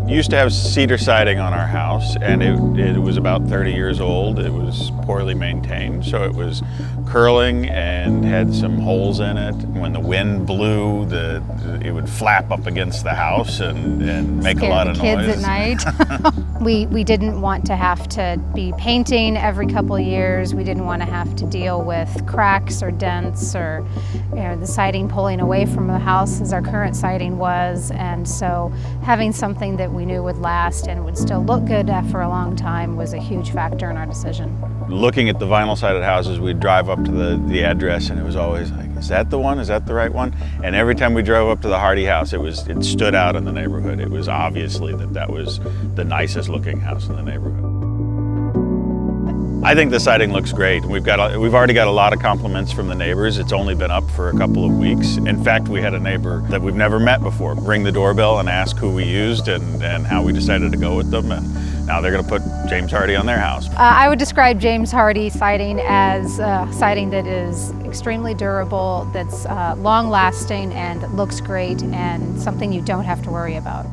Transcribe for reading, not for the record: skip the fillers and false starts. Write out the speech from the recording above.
used to have cedar siding on our house, and it was about 30 years old. It was poorly maintained, so it was curling and had some holes in it. When the wind blew, it would flap up against the house and make a lot of noise. Kids at night. We didn't want to have to be painting every couple of years. We didn't want to have to deal with cracks or dents or the siding pulling away from the house as our current siding was. And so having something that we knew would last and would still look good for a long time was a huge factor in our decision. Looking at the vinyl sided houses, we'd drive up to the address, and it was always like, is that the one? Is that the right one? And every time we drove up to the Hardie house, it stood out in the neighborhood. It was obviously that was the nicest looking house in the neighborhood. I think the siding looks great. We've already got a lot of compliments from the neighbors. It's only been up for a couple of weeks. In fact, we had a neighbor that we've never met before ring the doorbell and ask who we used and how we decided to go with them. And now they're going to put James Hardie on their house. I would describe James Hardie siding as siding that is extremely durable, that's long-lasting and looks great, and something you don't have to worry about.